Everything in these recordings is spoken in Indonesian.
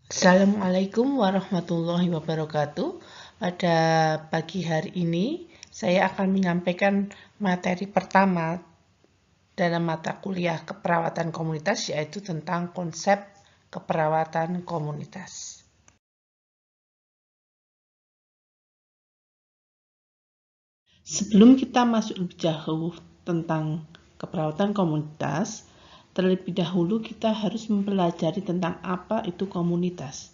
Assalamualaikum warahmatullahi wabarakatuh. Pada pagi hari ini, saya akan menyampaikan materi pertama dalam mata kuliah keperawatan komunitas, yaitu tentang konsep keperawatan komunitas. Sebelum kita masuk lebih jauh tentang keperawatan komunitas, terlebih dahulu kita harus mempelajari tentang apa itu komunitas.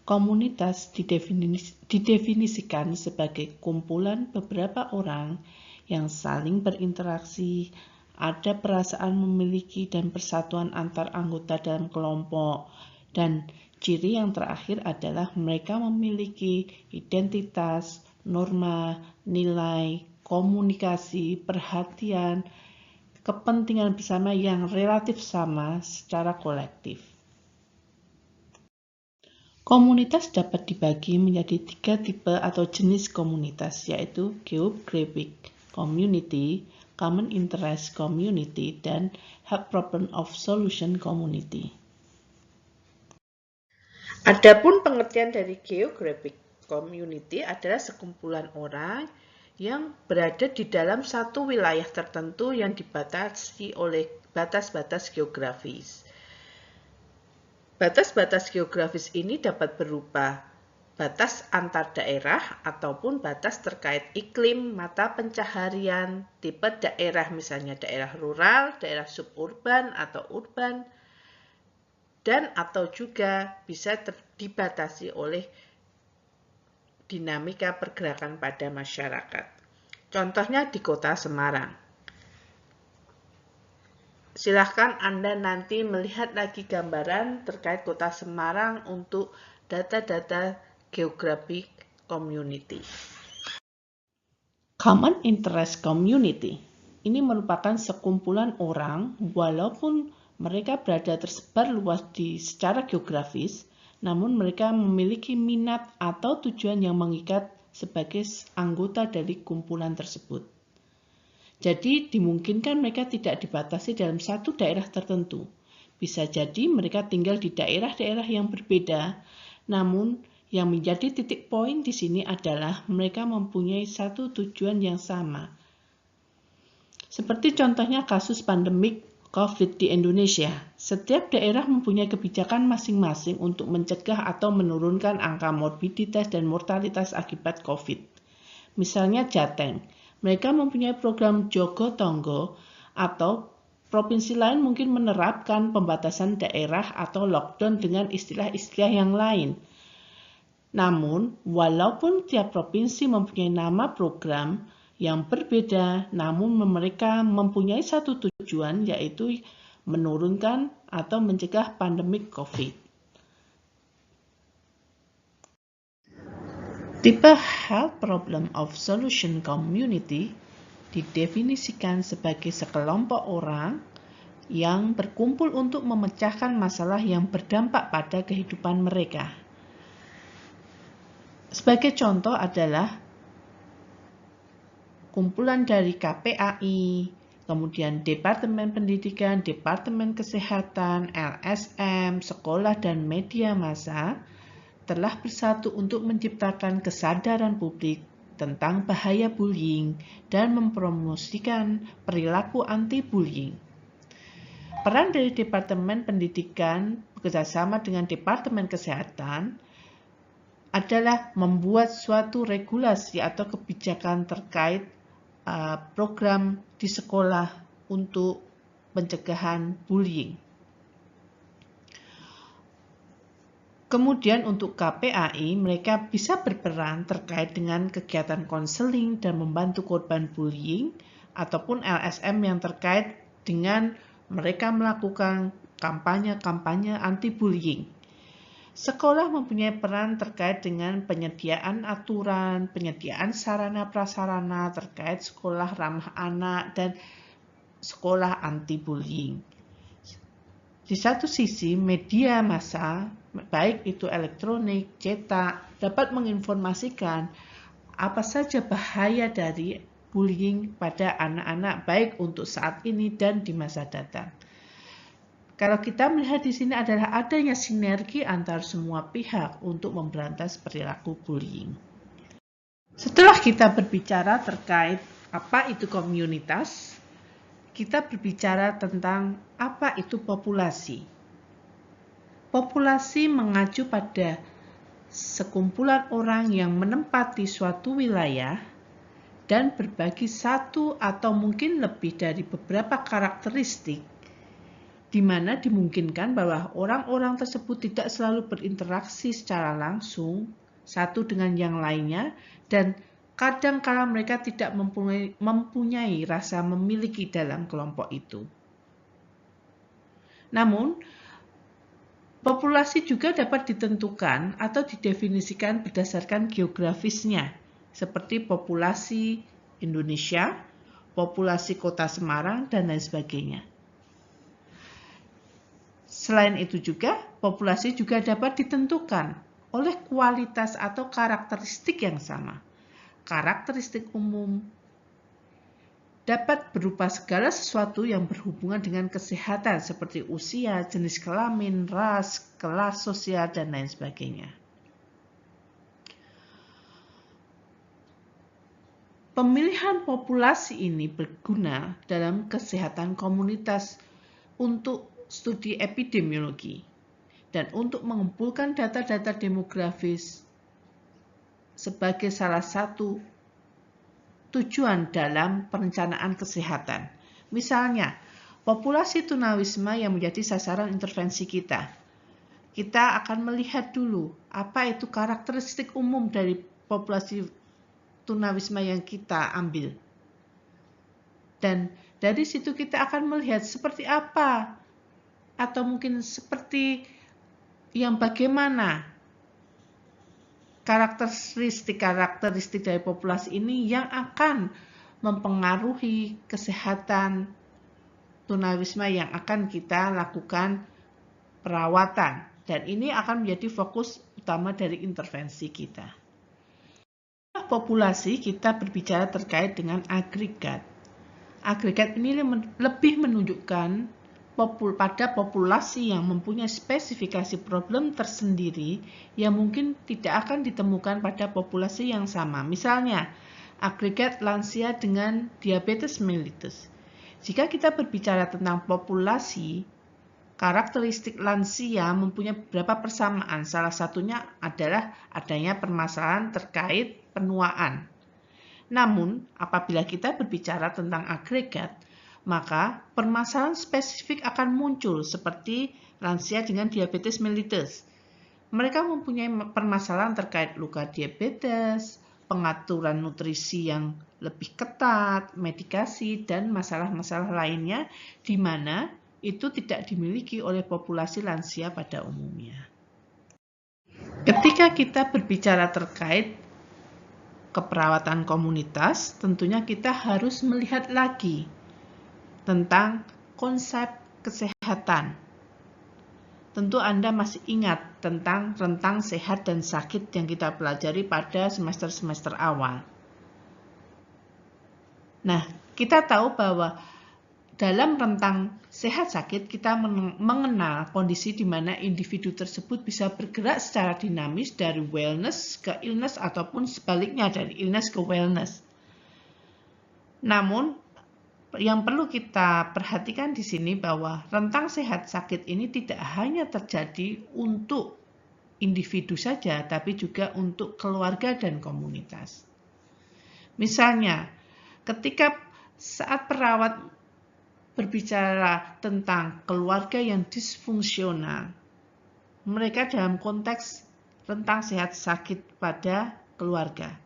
Komunitas didefinisikan sebagai kumpulan beberapa orang yang saling berinteraksi, ada perasaan memiliki dan persatuan antar anggota dalam kelompok, dan ciri yang terakhir adalah mereka memiliki identitas, norma, nilai, komunikasi, perhatian, kepentingan bersama yang relatif sama secara kolektif. Komunitas dapat dibagi menjadi 3 tipe atau jenis komunitas, yaitu Geographic Community, Common Interest Community, dan Help Problem of Solution Community. Adapun pengertian dari Geographic Community adalah sekumpulan orang yang berada di dalam satu wilayah tertentu yang dibatasi oleh batas-batas geografis. Batas-batas geografis ini dapat berupa batas antar daerah ataupun batas terkait iklim, mata pencaharian, tipe daerah, misalnya daerah rural, daerah suburban atau urban, dan atau juga bisa dibatasi oleh dinamika pergerakan pada masyarakat. Contohnya di Kota Semarang. Silahkan Anda nanti melihat lagi gambaran terkait Kota Semarang untuk data-data Geographic Community. Common Interest Community. Ini merupakan sekumpulan orang walaupun mereka berada tersebar luas secara geografis, namun mereka memiliki minat atau tujuan yang mengikat sebagai anggota dari kumpulan tersebut. Jadi dimungkinkan mereka tidak dibatasi dalam satu daerah tertentu. Bisa jadi mereka tinggal di daerah-daerah yang berbeda, namun yang menjadi titik poin di sini adalah mereka mempunyai satu tujuan yang sama. Seperti contohnya kasus pandemik COVID di Indonesia, setiap daerah mempunyai kebijakan masing-masing untuk mencegah atau menurunkan angka morbiditas dan mortalitas akibat COVID. Misalnya Jateng, mereka mempunyai program Jogo Tonggo, atau provinsi lain mungkin menerapkan pembatasan daerah atau lockdown dengan istilah-istilah yang lain. Namun, walaupun tiap provinsi mempunyai nama program yang berbeda, namun mereka mempunyai satu tujuan, yaitu menurunkan atau mencegah pandemik COVID. Tipe Health Problem of Solution Community didefinisikan sebagai sekelompok orang yang berkumpul untuk memecahkan masalah yang berdampak pada kehidupan mereka. Sebagai contoh adalah kumpulan dari KPAI, kemudian Departemen Pendidikan, Departemen Kesehatan, LSM, sekolah dan media massa telah bersatu untuk menciptakan kesadaran publik tentang bahaya bullying dan mempromosikan perilaku anti-bullying. Peran dari Departemen Pendidikan bekerjasama dengan Departemen Kesehatan adalah membuat suatu regulasi atau kebijakan terkait program di sekolah untuk pencegahan bullying. Kemudian untuk KPAI, mereka bisa berperan terkait dengan kegiatan konseling dan membantu korban bullying, ataupun LSM yang terkait dengan mereka melakukan kampanye-kampanye anti-bullying. Sekolah mempunyai peran terkait dengan penyediaan aturan, penyediaan sarana-prasarana terkait sekolah ramah anak dan sekolah anti-bullying. Di satu sisi, media massa, baik itu elektronik, cetak, dapat menginformasikan apa saja bahaya dari bullying pada anak-anak baik untuk saat ini dan di masa datang. Kalau kita melihat di sini adalah adanya sinergi antar semua pihak untuk memberantas perilaku bullying. Setelah kita berbicara terkait apa itu komunitas, kita berbicara tentang apa itu populasi. Populasi mengacu pada sekumpulan orang yang menempati suatu wilayah dan berbagi satu atau mungkin lebih dari beberapa karakteristik, di mana dimungkinkan bahwa orang-orang tersebut tidak selalu berinteraksi secara langsung satu dengan yang lainnya, dan kadang-kala mereka tidak mempunyai rasa memiliki dalam kelompok itu. Namun, populasi juga dapat ditentukan atau didefinisikan berdasarkan geografisnya, seperti populasi Indonesia, populasi Kota Semarang, dan lain sebagainya. Selain itu juga, populasi juga dapat ditentukan oleh kualitas atau karakteristik yang sama. Karakteristik umum dapat berupa segala sesuatu yang berhubungan dengan kesehatan seperti usia, jenis kelamin, ras, kelas sosial, dan lain sebagainya. Pemilihan populasi ini berguna dalam kesehatan komunitas untuk studi epidemiologi dan untuk mengumpulkan data-data demografis sebagai salah satu tujuan dalam perencanaan kesehatan. Misalnya, populasi tunawisma yang menjadi sasaran intervensi kita. Kita akan melihat dulu apa itu karakteristik umum dari populasi tunawisma yang kita ambil. Dan dari situ kita akan melihat seperti apa atau mungkin seperti yang bagaimana karakteristik dari populasi ini yang akan mempengaruhi kesehatan tunawisma yang akan kita lakukan perawatan, dan ini akan menjadi fokus utama dari intervensi kita. Populasi kita berbicara terkait dengan agregat. Agregat ini lebih menunjukkan pada populasi yang mempunyai spesifikasi problem tersendiri yang mungkin tidak akan ditemukan pada populasi yang sama. Misalnya, agregat lansia dengan diabetes mellitus. Jika kita berbicara tentang populasi, karakteristik lansia mempunyai beberapa persamaan. Salah satunya adalah adanya permasalahan terkait penuaan. Namun, apabila kita berbicara tentang agregat, maka permasalahan spesifik akan muncul seperti lansia dengan diabetes mellitus. Mereka mempunyai permasalahan terkait luka diabetes, pengaturan nutrisi yang lebih ketat, medikasi, dan masalah-masalah lainnya di mana itu tidak dimiliki oleh populasi lansia pada umumnya. Ketika kita berbicara terkait keperawatan komunitas, tentunya kita harus melihat lagi tentang konsep kesehatan. Tentu Anda masih ingat tentang rentang sehat dan sakit yang kita pelajari pada semester-semester awal. Nah, kita tahu bahwa dalam rentang sehat sakit kita mengenal kondisi di mana individu tersebut bisa bergerak secara dinamis dari wellness ke illness ataupun sebaliknya dari illness ke wellness. Namun, yang perlu kita perhatikan di sini bahwa rentang sehat sakit ini tidak hanya terjadi untuk individu saja, tapi juga untuk keluarga dan komunitas. Misalnya, ketika saat perawat berbicara tentang keluarga yang disfungsional, mereka dalam konteks rentang sehat sakit pada keluarga.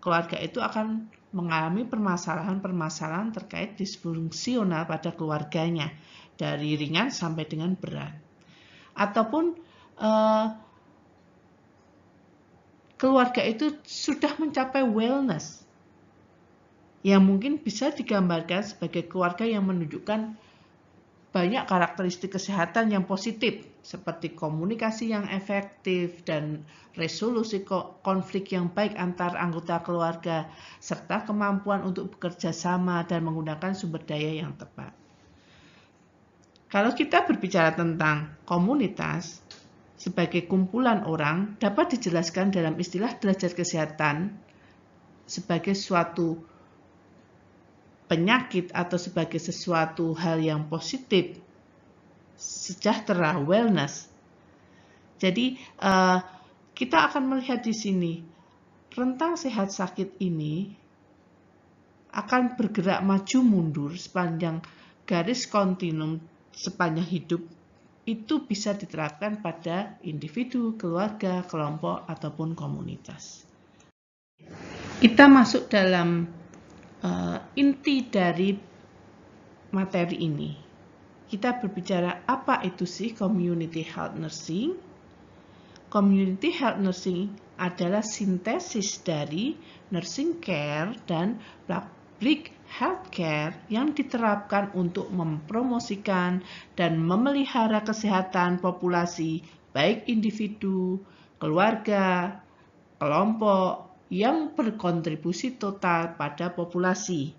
Keluarga itu akan mengalami permasalahan-permasalahan terkait disfungsional pada keluarganya, dari ringan sampai dengan berat. Ataupun keluarga itu sudah mencapai wellness, yang mungkin bisa digambarkan sebagai keluarga yang menunjukkan banyak karakteristik kesehatan yang positif, seperti komunikasi yang efektif dan resolusi konflik yang baik antar anggota keluarga, serta kemampuan untuk bekerja sama dan menggunakan sumber daya yang tepat. Kalau kita berbicara tentang komunitas sebagai kumpulan orang, dapat dijelaskan dalam istilah derajat kesehatan sebagai suatu penyakit atau sebagai sesuatu hal yang positif, sejahtera, wellness. Jadi kita akan melihat di sini rentang sehat sakit ini akan bergerak maju mundur sepanjang garis kontinum sepanjang hidup. Itu bisa diterapkan pada individu, keluarga, kelompok, ataupun komunitas. Kita masuk dalam inti dari materi ini. Kita berbicara apa itu sih community health nursing. Community health nursing adalah sintesis dari nursing care dan public health care yang diterapkan untuk mempromosikan dan memelihara kesehatan populasi, baik individu, keluarga, kelompok yang berkontribusi total pada populasi.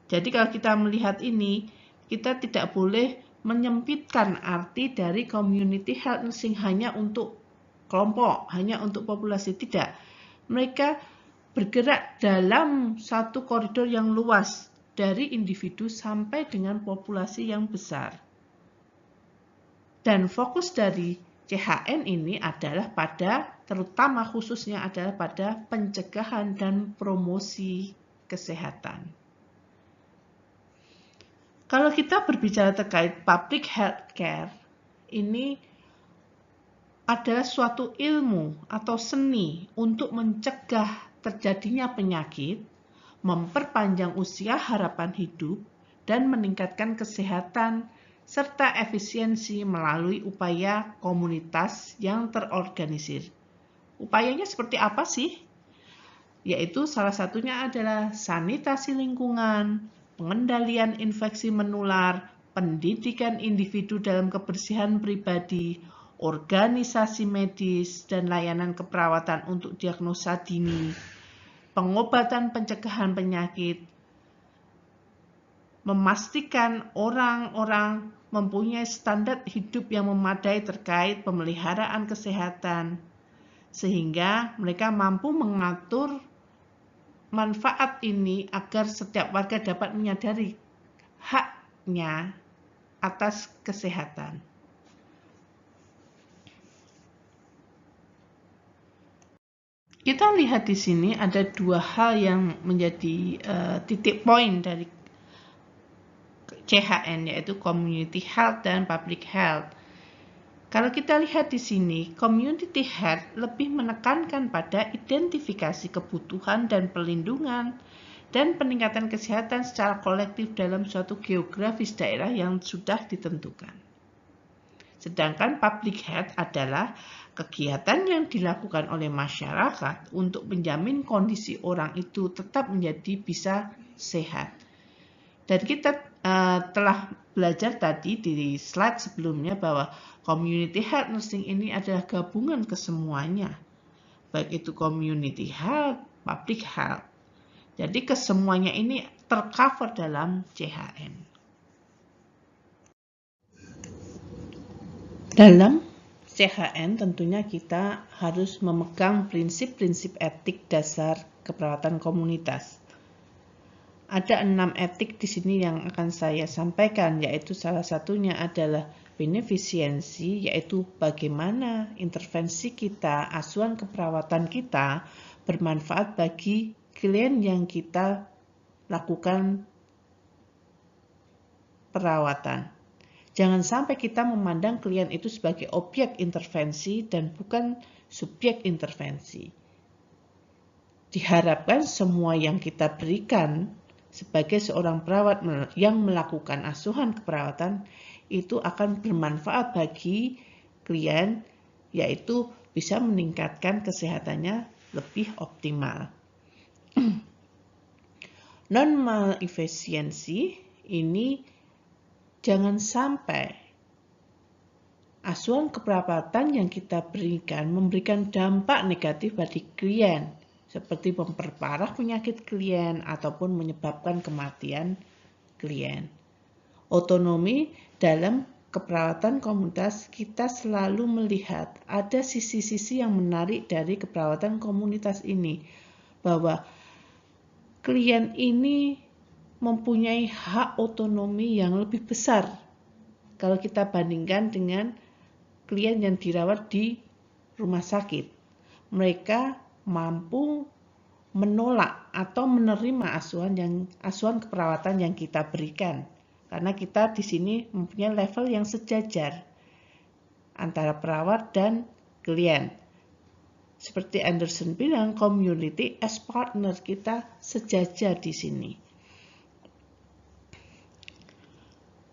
Jadi kalau kita melihat ini, kita tidak boleh menyempitkan arti dari community health nursing hanya untuk kelompok, hanya untuk populasi. Tidak. Mereka bergerak dalam satu koridor yang luas dari individu sampai dengan populasi yang besar. Dan fokus dari CHN ini adalah terutama khususnya adalah pada pencegahan dan promosi kesehatan. Kalau kita berbicara terkait public health care, ini adalah suatu ilmu atau seni untuk mencegah terjadinya penyakit, memperpanjang usia harapan hidup, dan meningkatkan kesehatan serta efisiensi melalui upaya komunitas yang terorganisir. Upayanya seperti apa sih? Yaitu salah satunya adalah sanitasi lingkungan, pengendalian infeksi menular, pendidikan individu dalam kebersihan pribadi, organisasi medis dan layanan keperawatan untuk diagnosa dini, pengobatan pencegahan penyakit, memastikan orang-orang mempunyai standar hidup yang memadai terkait pemeliharaan kesehatan, sehingga mereka mampu mengatur manfaat ini agar setiap warga dapat menyadari haknya atas kesehatan. Kita lihat di sini ada dua hal yang menjadi titik poin dari CHN, yaitu community health dan public health. Kalau kita lihat di sini, community health lebih menekankan pada identifikasi kebutuhan dan perlindungan dan peningkatan kesehatan secara kolektif dalam suatu geografis daerah yang sudah ditentukan. Sedangkan public health adalah kegiatan yang dilakukan oleh masyarakat untuk menjamin kondisi orang itu tetap menjadi bisa sehat. Dan kita telah belajar tadi di slide sebelumnya bahwa community health nursing ini adalah gabungan kesemuanya, baik itu community health, public health. Jadi kesemuanya ini tercover dalam CHN. Dalam CHN tentunya kita harus memegang prinsip-prinsip etik dasar keperawatan komunitas. Ada 6 etik di sini yang akan saya sampaikan, yaitu salah satunya adalah benefisiensi, yaitu bagaimana intervensi kita, asuhan keperawatan kita bermanfaat bagi klien yang kita lakukan perawatan. Jangan sampai kita memandang klien itu sebagai objek intervensi dan bukan subjek intervensi. Diharapkan semua yang kita berikan sebagai seorang perawat yang melakukan asuhan keperawatan itu akan bermanfaat bagi klien, yaitu bisa meningkatkan kesehatannya lebih optimal. Non-malefisiensi ini jangan sampai asuhan keperawatan yang kita berikan memberikan dampak negatif bagi klien, seperti memperparah penyakit klien ataupun menyebabkan kematian klien. Otonomi dalam keperawatan komunitas, kita selalu melihat ada sisi-sisi yang menarik dari keperawatan komunitas ini, bahwa klien ini mempunyai hak otonomi yang lebih besar kalau kita bandingkan dengan klien yang dirawat di rumah sakit. Mereka mampu menolak atau menerima asuhan keperawatan yang kita berikan. Karena kita di sini mempunyai level yang sejajar antara perawat dan klien. Seperti Anderson bilang, community as partner, kita sejajar di sini.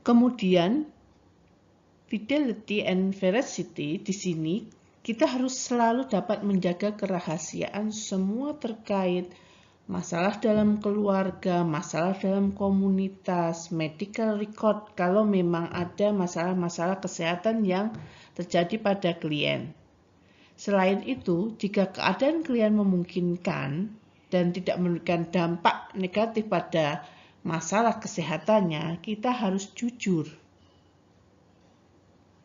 Kemudian fidelity and veracity, di sini kita harus selalu dapat menjaga kerahasiaan semua terkait masalah dalam keluarga, masalah dalam komunitas, medical record kalau memang ada masalah-masalah kesehatan yang terjadi pada klien. Selain itu, jika keadaan klien memungkinkan dan tidak memberikan dampak negatif pada masalah kesehatannya, kita harus jujur.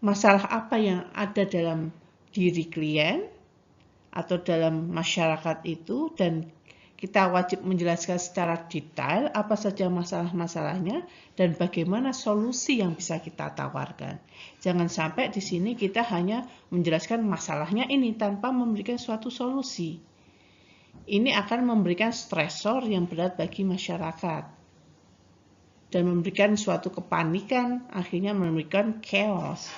Masalah apa yang ada dalam diri klien atau dalam masyarakat itu, dan kita wajib menjelaskan secara detail apa saja masalah-masalahnya dan bagaimana solusi yang bisa kita tawarkan. Jangan sampai di sini kita hanya menjelaskan masalahnya ini tanpa memberikan suatu solusi. Ini akan memberikan stresor yang berat bagi masyarakat dan memberikan suatu kepanikan, akhirnya memberikan chaos.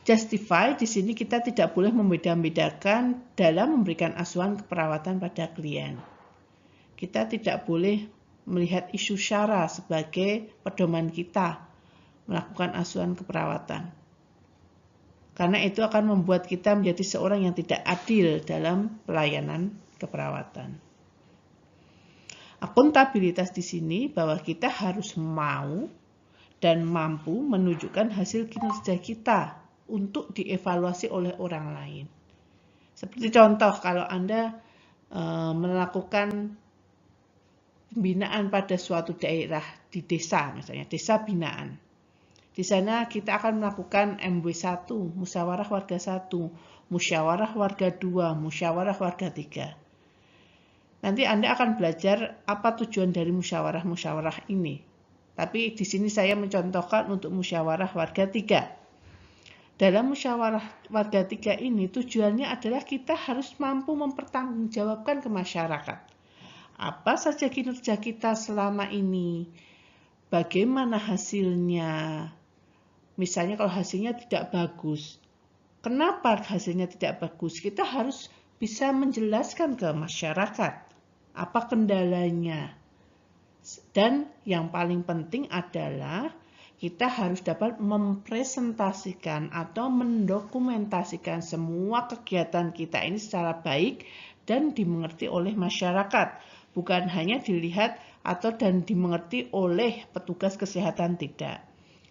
Justify, di sini kita tidak boleh membeda-bedakan dalam memberikan asuhan keperawatan pada klien. Kita tidak boleh melihat isu syara sebagai pedoman kita melakukan asuhan keperawatan. Karena itu akan membuat kita menjadi seorang yang tidak adil dalam pelayanan keperawatan. Akuntabilitas di sini bahwa kita harus mau dan mampu menunjukkan hasil kinerja kita untuk dievaluasi oleh orang lain. Seperti contoh, kalau Anda melakukan pembinaan pada suatu daerah di desa, misalnya desa binaan. Di sana kita akan melakukan MW1, musyawarah warga 1, musyawarah warga 2, musyawarah warga 3. Nanti Anda akan belajar apa tujuan dari musyawarah-musyawarah ini. Tapi di sini saya mencontohkan untuk musyawarah warga 3. Dalam musyawarah warga 3 ini tujuannya adalah kita harus mampu mempertanggungjawabkan ke masyarakat. Apa saja kinerja kita selama ini? Bagaimana hasilnya? Misalnya kalau hasilnya tidak bagus. Kenapa hasilnya tidak bagus? Kita harus bisa menjelaskan ke masyarakat apa kendalanya. Dan yang paling penting adalah kita harus dapat mempresentasikan atau mendokumentasikan semua kegiatan kita ini secara baik dan dimengerti oleh masyarakat. Bukan hanya dilihat atau dan dimengerti oleh petugas kesehatan, tidak.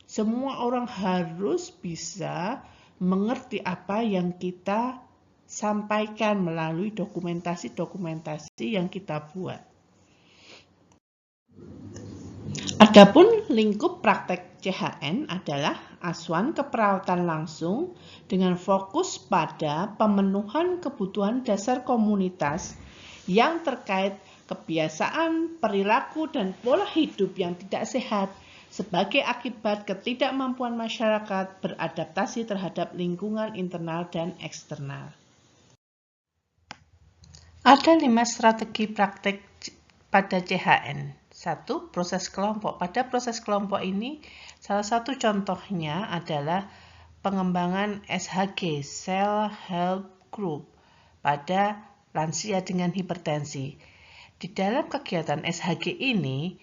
Semua orang harus bisa mengerti apa yang kita sampaikan melalui dokumentasi-dokumentasi yang kita buat. Adapun lingkup praktek CHN adalah asuhan keperawatan langsung dengan fokus pada pemenuhan kebutuhan dasar komunitas yang terkait kebiasaan, perilaku, dan pola hidup yang tidak sehat sebagai akibat ketidakmampuan masyarakat beradaptasi terhadap lingkungan internal dan eksternal. Ada 5 strategi praktek pada CHN. 1. Proses kelompok. Pada proses kelompok ini, salah satu contohnya adalah pengembangan SHG, Self Help Group, pada lansia dengan hipertensi. Di dalam kegiatan SHG ini,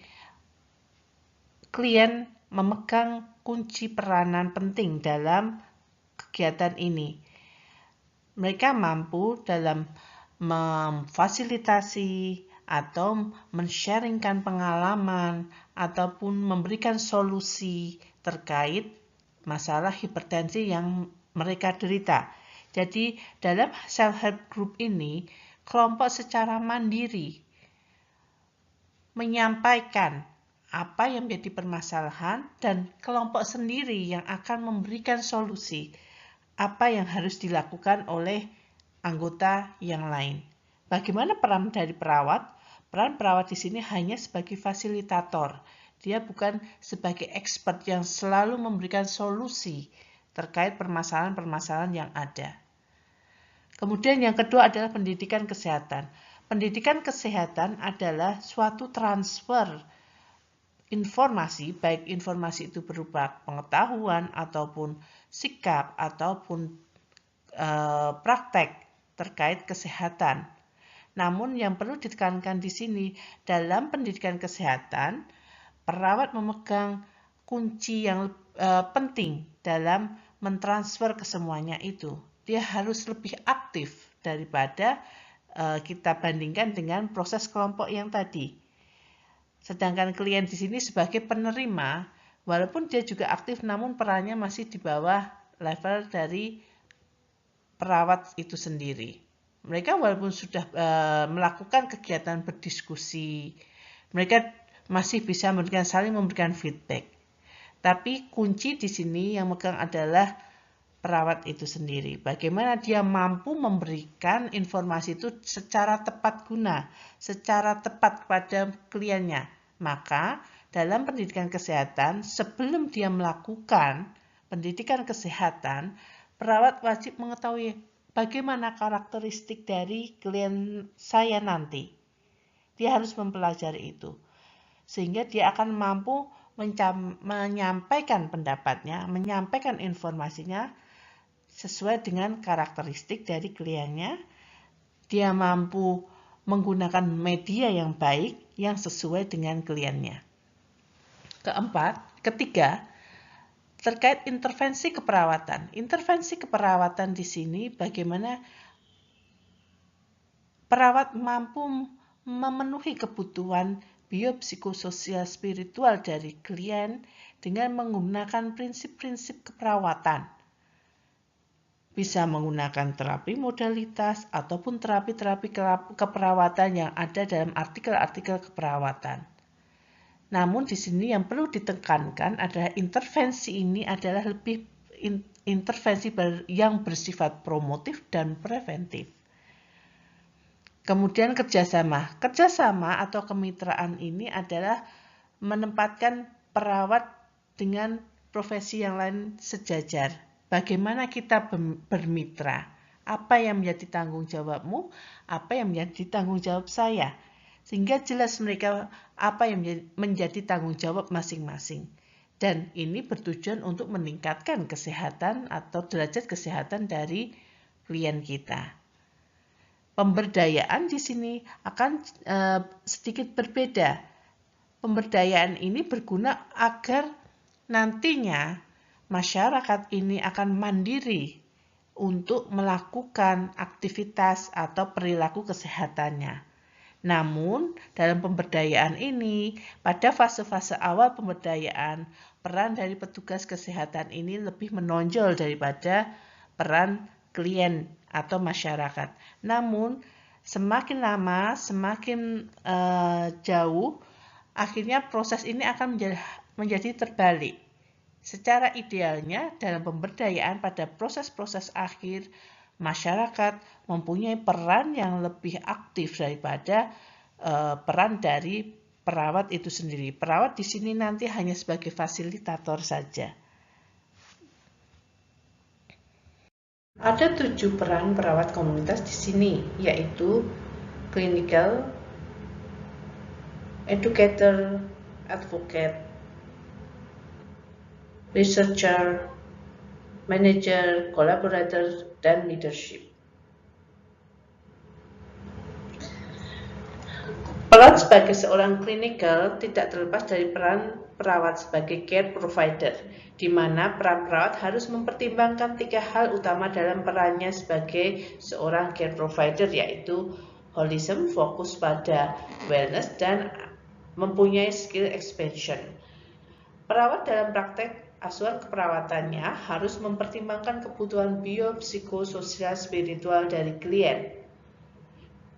klien memegang kunci peranan penting dalam kegiatan ini. Mereka mampu dalam memfasilitasi atau men-sharingkan pengalaman ataupun memberikan solusi terkait masalah hipertensi yang mereka derita. Jadi dalam self-help group ini, kelompok secara mandiri menyampaikan apa yang menjadi permasalahan, dan kelompok sendiri yang akan memberikan solusi apa yang harus dilakukan oleh anggota yang lain. Bagaimana peran dari perawat? Peran perawat di sini hanya sebagai fasilitator. Dia bukan sebagai expert yang selalu memberikan solusi terkait permasalahan-permasalahan yang ada. Kemudian yang kedua adalah pendidikan kesehatan. Pendidikan kesehatan adalah suatu transfer informasi, baik informasi itu berupa pengetahuan ataupun sikap ataupun praktek terkait kesehatan. Namun yang perlu ditekankan di sini, dalam pendidikan kesehatan, perawat memegang kunci yang penting dalam mentransfer ke semuanya itu. Dia harus lebih aktif daripada kita bandingkan dengan proses kelompok yang tadi. Sedangkan klien di sini sebagai penerima, walaupun dia juga aktif, namun perannya masih di bawah level dari perawat itu sendiri. Mereka walaupun sudah melakukan kegiatan berdiskusi, mereka masih bisa saling memberikan feedback. Tapi kunci di sini yang megang adalah perawat itu sendiri. Bagaimana dia mampu memberikan informasi itu secara tepat guna, secara tepat kepada kliennya. Maka dalam pendidikan kesehatan, sebelum dia melakukan pendidikan kesehatan, perawat wajib mengetahui bagaimana karakteristik dari klien saya nanti. Dia harus mempelajari itu. Sehingga dia akan mampu menyampaikan pendapatnya, menyampaikan informasinya sesuai dengan karakteristik dari kliennya. Dia mampu menggunakan media yang baik yang sesuai dengan kliennya. Ketiga, terkait intervensi keperawatan. Intervensi keperawatan di sini bagaimana perawat mampu memenuhi kebutuhan biopsikososial spiritual dari klien dengan menggunakan prinsip-prinsip keperawatan. Bisa menggunakan terapi modalitas ataupun terapi-terapi keperawatan yang ada dalam artikel-artikel keperawatan. Namun di sini yang perlu ditekankan adalah intervensi ini adalah lebih intervensi yang bersifat promotif dan preventif. Kemudian kerjasama. Kerjasama atau kemitraan ini adalah menempatkan perawat dengan profesi yang lain sejajar. Bagaimana kita bermitra? Apa yang menjadi tanggung jawabmu? Apa yang menjadi tanggung jawab saya? Sehingga jelas mereka apa yang menjadi tanggung jawab masing-masing. Dan ini bertujuan untuk meningkatkan kesehatan atau derajat kesehatan dari klien kita. Pemberdayaan di sini akan sedikit berbeda. Pemberdayaan ini berguna agar nantinya masyarakat ini akan mandiri untuk melakukan aktivitas atau perilaku kesehatannya. Namun, dalam pemberdayaan ini, pada fase-fase awal pemberdayaan, peran dari petugas kesehatan ini lebih menonjol daripada peran klien atau masyarakat. Namun, semakin lama, semakin jauh, akhirnya proses ini akan menjadi terbalik. Secara idealnya, dalam pemberdayaan pada proses-proses akhir, masyarakat mempunyai peran yang lebih aktif daripada peran dari perawat itu sendiri. Perawat di sini nanti hanya sebagai fasilitator saja. Ada 7 peran perawat komunitas di sini, yaitu clinical, educator, advocate, researcher, manager, collaborator, dan leadership. Peran sebagai seorang clinical tidak terlepas dari peran perawat sebagai care provider, di mana peran perawat harus mempertimbangkan 3 hal utama dalam perannya sebagai seorang care provider, yaitu holism, fokus pada wellness, dan mempunyai skill expansion. Perawat dalam praktek asuhan keperawatannya harus mempertimbangkan kebutuhan biopsikososial spiritual dari klien.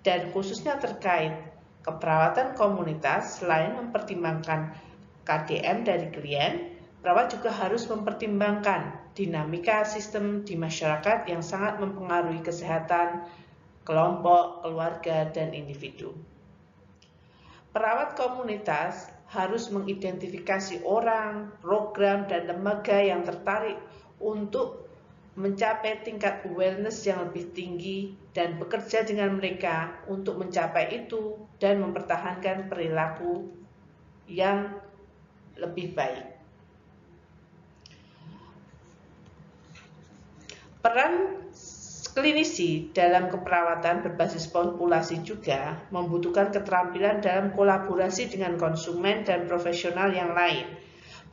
Dan khususnya terkait keperawatan komunitas, selain mempertimbangkan KDM dari klien, perawat juga harus mempertimbangkan dinamika sistem di masyarakat yang sangat mempengaruhi kesehatan kelompok, keluarga, dan individu. Perawat komunitas harus mengidentifikasi orang, program, dan lembaga yang tertarik untuk mencapai tingkat awareness yang lebih tinggi dan bekerja dengan mereka untuk mencapai itu dan mempertahankan perilaku yang lebih baik. Peran klinisi dalam keperawatan berbasis populasi juga membutuhkan keterampilan dalam kolaborasi dengan konsumen dan profesional yang lain.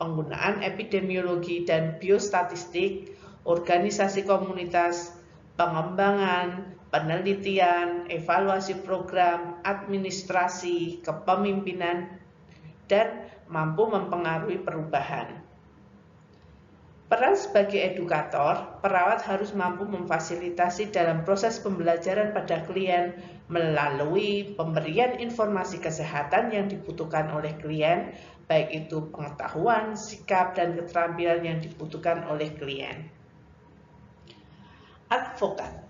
Penggunaan epidemiologi dan biostatistik, organisasi komunitas, pengembangan, penelitian, evaluasi program, administrasi, kepemimpinan, dan mampu mempengaruhi perubahan. Peran sebagai edukator, perawat harus mampu memfasilitasi dalam proses pembelajaran pada klien melalui pemberian informasi kesehatan yang dibutuhkan oleh klien, baik itu pengetahuan, sikap, dan keterampilan yang dibutuhkan oleh klien. Advokat.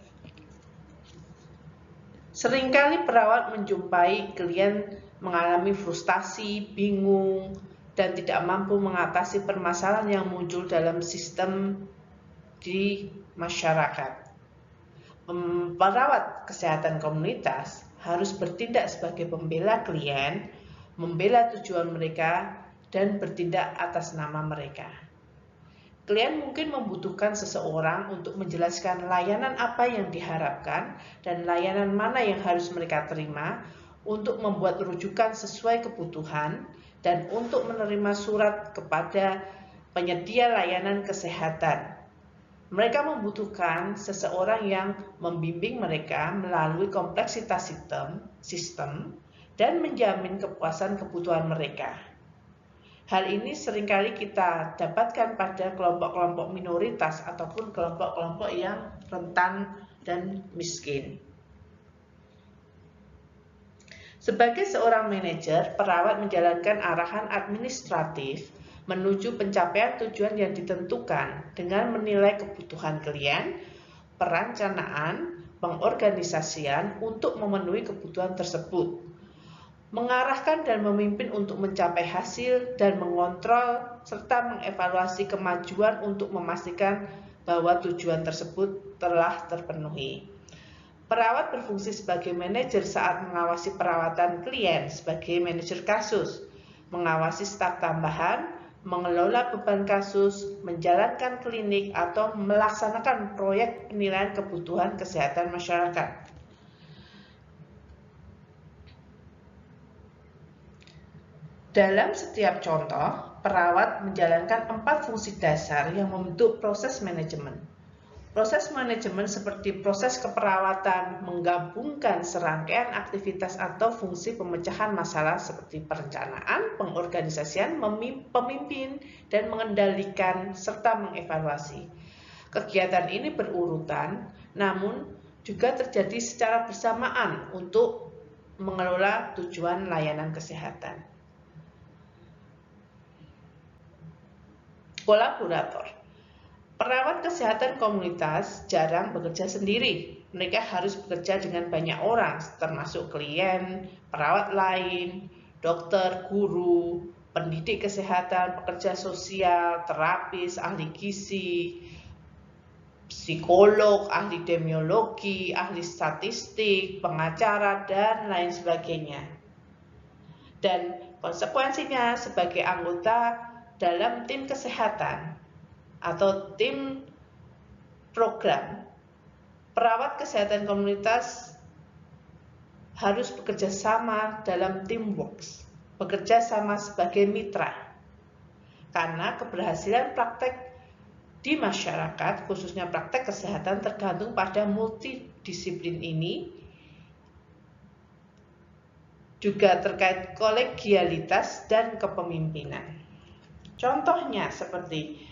Seringkali perawat menjumpai klien mengalami frustasi, bingung, dan tidak mampu mengatasi permasalahan yang muncul dalam sistem di masyarakat. Perawat kesehatan komunitas harus bertindak sebagai pembela klien, membela tujuan mereka, dan bertindak atas nama mereka. Klien mungkin membutuhkan seseorang untuk menjelaskan layanan apa yang diharapkan dan layanan mana yang harus mereka terima, untuk membuat rujukan sesuai kebutuhan, dan untuk menerima surat kepada penyedia layanan kesehatan. Mereka membutuhkan seseorang yang membimbing mereka melalui kompleksitas sistem dan menjamin kepuasan kebutuhan mereka. Hal ini seringkali kita dapatkan pada kelompok-kelompok minoritas ataupun kelompok-kelompok yang rentan dan miskin. Sebagai seorang manajer, perawat menjalankan arahan administratif menuju pencapaian tujuan yang ditentukan dengan menilai kebutuhan klien, perencanaan, pengorganisasian untuk memenuhi kebutuhan tersebut, mengarahkan dan memimpin untuk mencapai hasil, dan mengontrol serta mengevaluasi kemajuan untuk memastikan bahwa tujuan tersebut telah terpenuhi. Perawat berfungsi sebagai manajer saat mengawasi perawatan klien sebagai manajer kasus, mengawasi staf tambahan, mengelola beban kasus, menjalankan klinik, atau melaksanakan proyek penilaian kebutuhan kesehatan masyarakat. Dalam setiap contoh, perawat menjalankan 4 fungsi dasar yang membentuk proses manajemen. Proses manajemen seperti proses keperawatan menggabungkan serangkaian aktivitas atau fungsi pemecahan masalah seperti perencanaan, pengorganisasian, pemimpin, dan mengendalikan serta mengevaluasi. Kegiatan ini berurutan, namun juga terjadi secara bersamaan untuk mengelola tujuan layanan kesehatan. Kolaborator. Perawat kesehatan komunitas jarang bekerja sendiri. Mereka harus bekerja dengan banyak orang, termasuk klien, perawat lain, dokter, guru, pendidik kesehatan, pekerja sosial, terapis, ahli gizi, psikolog, ahli epidemiologi, ahli statistik, pengacara, dan lain sebagainya. Dan konsekuensinya sebagai anggota dalam tim kesehatan atau tim program, perawat kesehatan komunitas harus bekerja sama dalam teamwork, bekerja sama sebagai mitra. Karena keberhasilan praktek di masyarakat, khususnya praktek kesehatan, tergantung pada multidisiplin ini, juga terkait kolegialitas dan kepemimpinan. Contohnya seperti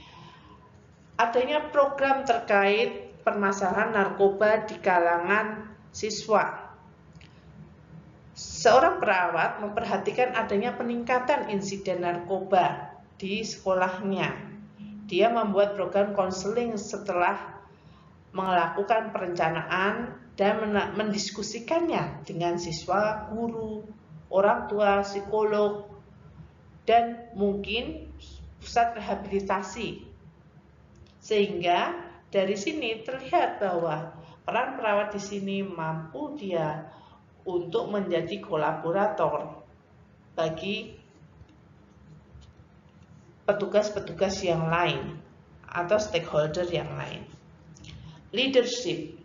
adanya program terkait permasalahan narkoba di kalangan siswa. Seorang perawat memperhatikan adanya peningkatan insiden narkoba di sekolahnya. Dia membuat program konseling setelah melakukan perencanaan dan mendiskusikannya dengan siswa, guru, orang tua, psikolog, dan mungkin pusat rehabilitasi. Sehingga dari sini terlihat bahwa peran perawat di sini mampu dia untuk menjadi kolaborator bagi petugas-petugas yang lain atau stakeholder yang lain. Leadership.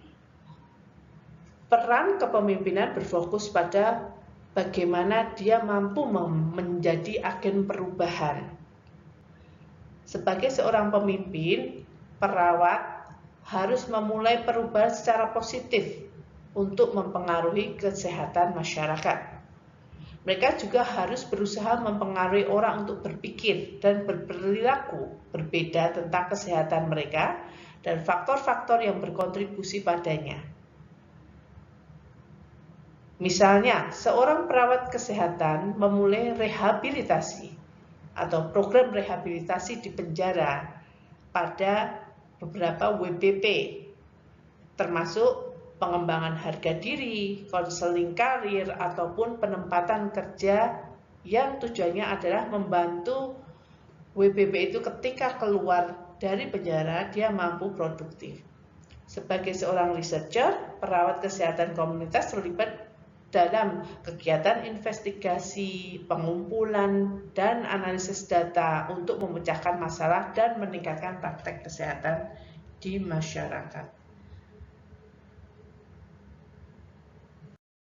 Peran kepemimpinan berfokus pada bagaimana dia mampu menjadi agen perubahan. Sebagai seorang pemimpin, perawat harus memulai perubahan secara positif untuk mempengaruhi kesehatan masyarakat. Mereka juga harus berusaha mempengaruhi orang untuk berpikir dan berperilaku berbeda tentang kesehatan mereka dan faktor-faktor yang berkontribusi padanya. Misalnya, seorang perawat kesehatan memulai rehabilitasi atau program rehabilitasi di penjara pada beberapa WBP, termasuk pengembangan harga diri, konseling karir, ataupun penempatan kerja yang tujuannya adalah membantu WBP itu ketika keluar dari penjara, dia mampu produktif. Sebagai seorang researcher, perawat kesehatan komunitas terlibat dalam kegiatan investigasi, pengumpulan, dan analisis data untuk memecahkan masalah dan meningkatkan praktek kesehatan di masyarakat.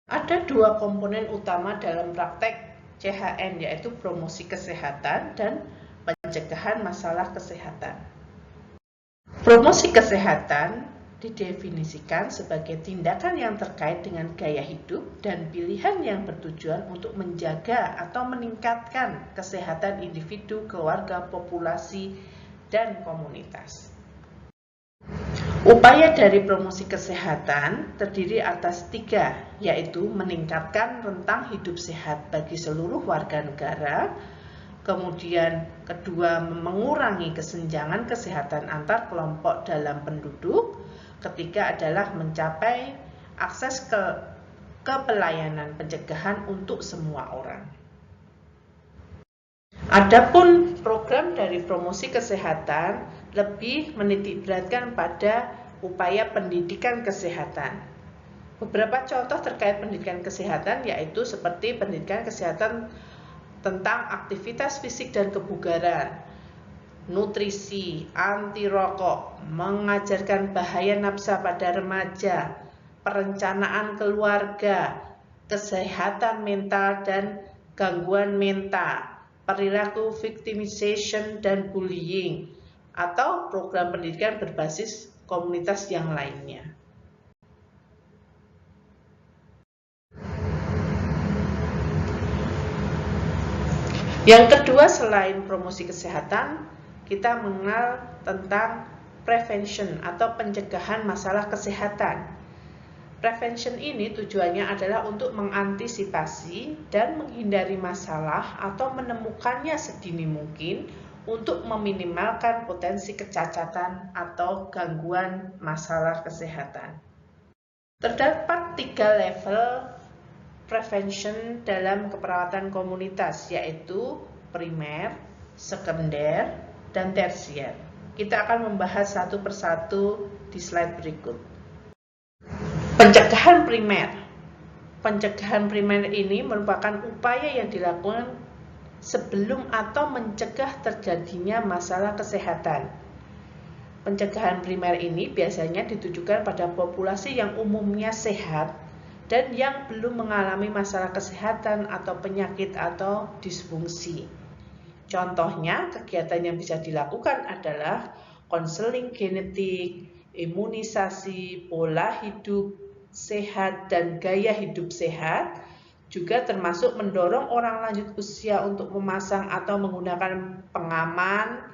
Ada dua komponen utama dalam praktek CHN, yaitu promosi kesehatan dan pencegahan masalah kesehatan. Promosi kesehatan didefinisikan sebagai tindakan yang terkait dengan gaya hidup dan pilihan yang bertujuan untuk menjaga atau meningkatkan kesehatan individu, keluarga, populasi, dan komunitas. Upaya dari promosi kesehatan terdiri atas 3, yaitu meningkatkan rentang hidup sehat bagi seluruh warga negara, kemudian kedua, mengurangi kesenjangan kesehatan antar kelompok dalam penduduk, ketiga adalah mencapai akses ke pelayanan pencegahan untuk semua orang. Adapun program dari promosi kesehatan lebih menitikberatkan pada upaya pendidikan kesehatan. Beberapa contoh terkait pendidikan kesehatan yaitu seperti pendidikan kesehatan tentang aktivitas fisik dan kebugaran, nutrisi, anti rokok, mengajarkan bahaya nafsa pada remaja, perencanaan keluarga, kesehatan mental dan gangguan mental, perilaku victimization dan bullying, atau program pendidikan berbasis komunitas yang lainnya. Yang kedua, selain promosi kesehatan, kita mengenal tentang prevention atau pencegahan masalah kesehatan. Prevention ini tujuannya adalah untuk mengantisipasi dan menghindari masalah atau menemukannya sedini mungkin untuk meminimalkan potensi kecacatan atau gangguan masalah kesehatan. Terdapat 3 level prevention dalam keperawatan komunitas, yaitu primer, sekunder, dan tersier. Kita akan membahas satu persatu di slide berikut. Pencegahan primer. Pencegahan primer ini merupakan upaya yang dilakukan sebelum atau mencegah terjadinya masalah kesehatan. Pencegahan primer ini biasanya ditujukan pada populasi yang umumnya sehat dan yang belum mengalami masalah kesehatan atau penyakit atau disfungsi. Contohnya, kegiatan yang bisa dilakukan adalah konseling genetik, imunisasi, pola hidup sehat, dan gaya hidup sehat, juga termasuk mendorong orang lanjut usia untuk memasang atau menggunakan pengaman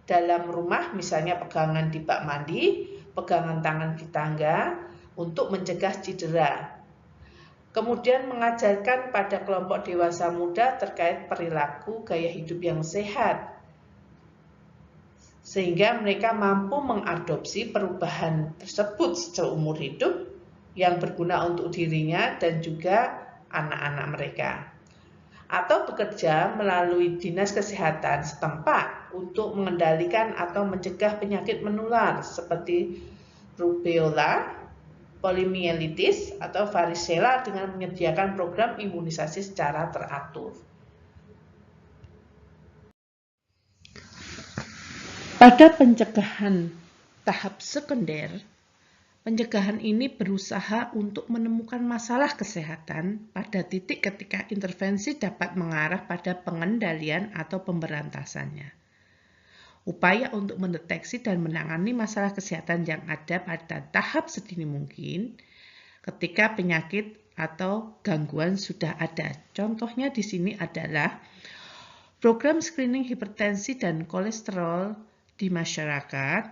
dalam rumah, misalnya pegangan di bak mandi, pegangan tangan di tangga, untuk mencegah cedera. Kemudian mengajarkan pada kelompok dewasa muda terkait perilaku gaya hidup yang sehat, sehingga mereka mampu mengadopsi perubahan tersebut seumur hidup yang berguna untuk dirinya dan juga anak-anak mereka. Atau bekerja melalui dinas kesehatan setempat untuk mengendalikan atau mencegah penyakit menular seperti rubella, poliomielitis, atau varicella dengan menyediakan program imunisasi secara teratur. Pada pencegahan tahap sekunder, pencegahan ini berusaha untuk menemukan masalah kesehatan pada titik ketika intervensi dapat mengarah pada pengendalian atau pemberantasannya. Upaya untuk mendeteksi dan menangani masalah kesehatan yang ada pada tahap sedini mungkin ketika penyakit atau gangguan sudah ada. Contohnya di sini adalah program screening hipertensi dan kolesterol di masyarakat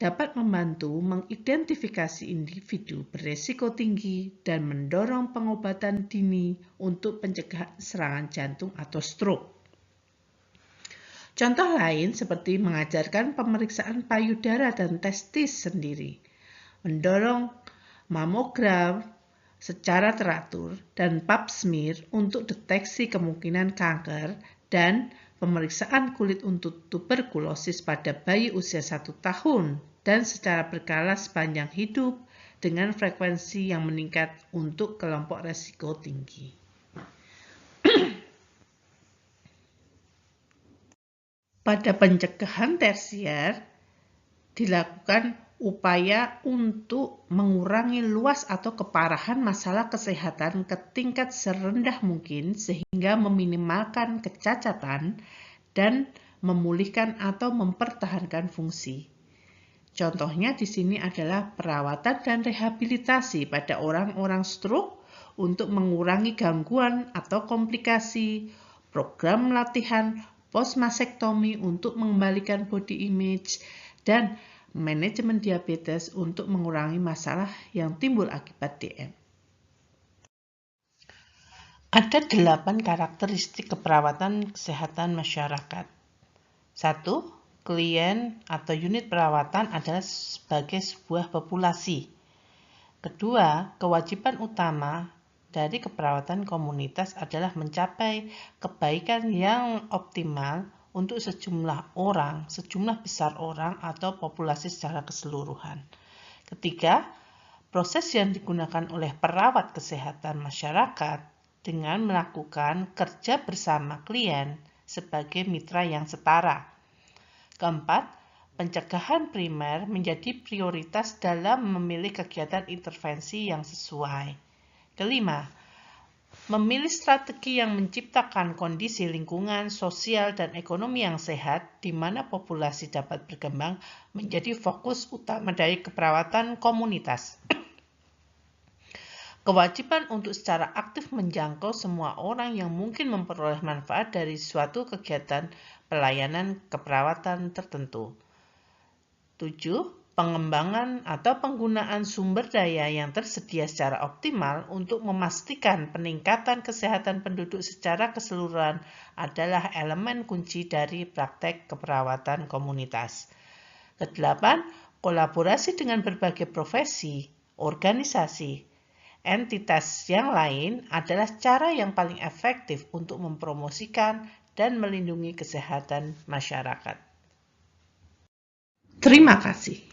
dapat membantu mengidentifikasi individu beresiko tinggi dan mendorong pengobatan dini untuk pencegahan serangan jantung atau stroke. Contoh lain seperti mengajarkan pemeriksaan payudara dan testis sendiri, mendorong mamogram secara teratur dan pap smear untuk deteksi kemungkinan kanker dan pemeriksaan kulit untuk tuberkulosis pada bayi usia 1 tahun dan secara berkala sepanjang hidup dengan frekuensi yang meningkat untuk kelompok risiko tinggi. Pada pencegahan tersier, dilakukan upaya untuk mengurangi luas atau keparahan masalah kesehatan ke tingkat serendah mungkin sehingga meminimalkan kecacatan dan memulihkan atau mempertahankan fungsi. Contohnya di sini adalah perawatan dan rehabilitasi pada orang-orang stroke untuk mengurangi gangguan atau komplikasi, program latihan postmasektomi untuk mengembalikan body image, dan manajemen diabetes untuk mengurangi masalah yang timbul akibat DM. Ada 8 karakteristik keperawatan kesehatan masyarakat. 1. Klien atau unit perawatan adalah sebagai sebuah populasi. Kedua, kewajiban utama dari keperawatan komunitas adalah mencapai kebaikan yang optimal untuk sejumlah besar orang atau populasi secara keseluruhan. Ketiga, proses yang digunakan oleh perawat kesehatan masyarakat dengan melakukan kerja bersama klien sebagai mitra yang setara. Keempat, pencegahan primer menjadi prioritas dalam memilih kegiatan intervensi yang sesuai. Kelima, memilih strategi yang menciptakan kondisi lingkungan, sosial, dan ekonomi yang sehat di mana populasi dapat berkembang menjadi fokus utama dari keperawatan komunitas. Kewajiban untuk secara aktif menjangkau semua orang yang mungkin memperoleh manfaat dari suatu kegiatan pelayanan keperawatan tertentu. 7. Pengembangan atau penggunaan sumber daya yang tersedia secara optimal untuk memastikan peningkatan kesehatan penduduk secara keseluruhan adalah elemen kunci dari praktek keperawatan komunitas. Kedelapan, kolaborasi dengan berbagai profesi, organisasi, entitas yang lain adalah cara yang paling efektif untuk mempromosikan dan melindungi kesehatan masyarakat. Terima kasih.